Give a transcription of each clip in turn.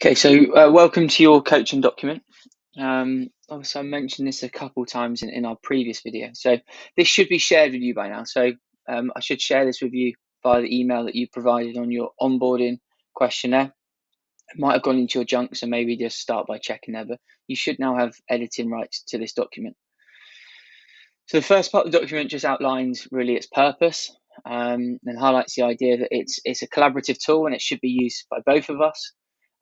Okay, so welcome to your coaching document. Obviously, I mentioned this a couple times in our previous video. So this should be shared with you by now. So I should share this with you via the email that you provided on your onboarding questionnaire. It might have gone into your junk, so maybe just start by checking there. But you should now have editing rights to this document. So the first part of the document just outlines really its purpose and highlights the idea that it's a collaborative tool and it should be used by both of us.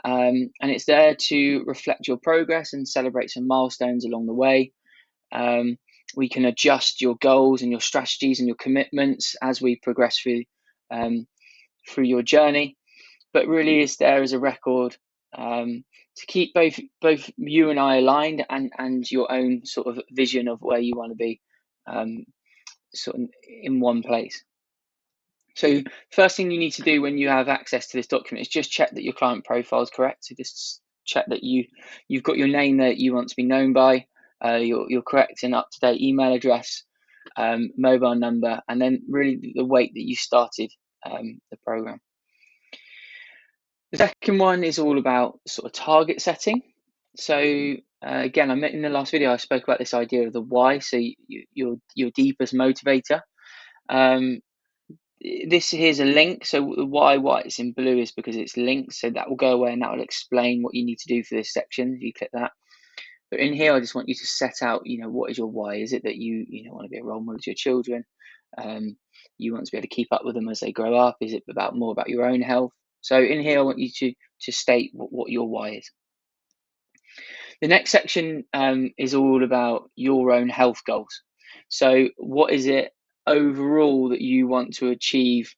And it's there to reflect your progress and celebrate some milestones along the way. We can adjust your goals and your strategies and your commitments as we progress through your journey. But really, it's there as a record to keep both you and I aligned and your own sort of vision of where you want to be, sort of in one place. So first thing you need to do when you have access to this document is just check that your client profile is correct. So just check that you've got your name that you want to be known by, your correct and up-to-date email address, mobile number, and then really the weight that you started the program. The second one is all about sort of target setting. So again, in the last video, I spoke about this idea of the why, so your deepest motivator. This here's a link. So why it's in blue is because it's linked. So that will go away and that will explain what you need to do for this section if you click that. But in here, I just want you to set out, what is your why? Is it that you want to be a role model to your children? You want to be able to keep up with them as they grow up? Is it more about your own health? So in here, I want you to state what your why is. The next section is all about your own health goals. So what is it overall that you want to achieve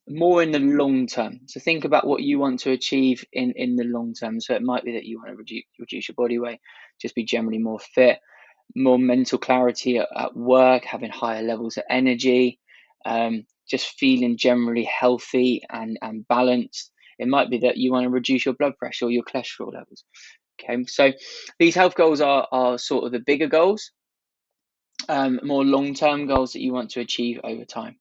more in the long term? So think about what you want to achieve in the long term. So it might be that you want to reduce your body weight, just be generally more fit, more mental clarity at work, having higher levels of energy, just feeling generally healthy and balanced. It might be that you want to reduce your blood pressure or your cholesterol levels. Okay, so these health goals are sort of the bigger goals, more long-term goals that you want to achieve over time.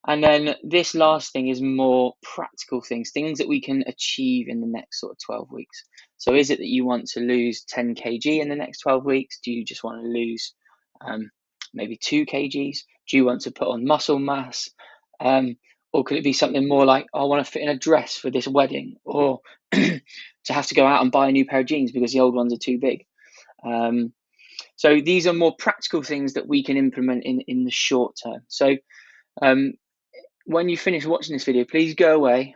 And then this last thing is more practical things that we can achieve in the next sort of 12 weeks. So is it that you want to lose 10 kg in the next 12 weeks? Do you just want to lose maybe 2 kgs? Do you want to put on muscle mass? Or could it be something more like, I want to fit in a dress for this wedding, or to have to go out and buy a new pair of jeans because the old ones are too big? So these are more practical things that we can implement in the short term. So when you finish watching this video, please go away,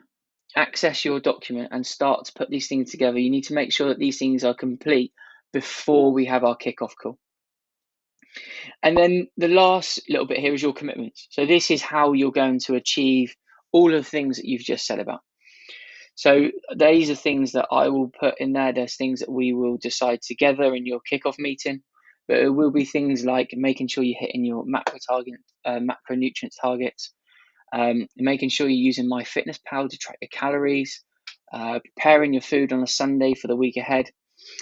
access your document and start to put these things together. You need to make sure that these things are complete before we have our kickoff call. And then the last little bit here is your commitments. So this is how you're going to achieve all of the things that you've just said about. So these are things that I will put in there. There's things that we will decide together in your kickoff meeting, but it will be things like making sure you're hitting your macronutrient targets, making sure you're using MyFitnessPal to track your calories, preparing your food on a Sunday for the week ahead.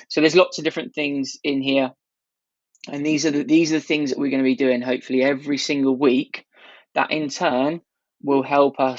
So there's lots of different things in here. And these are the things that we're going to be doing hopefully every single week, that in turn will help us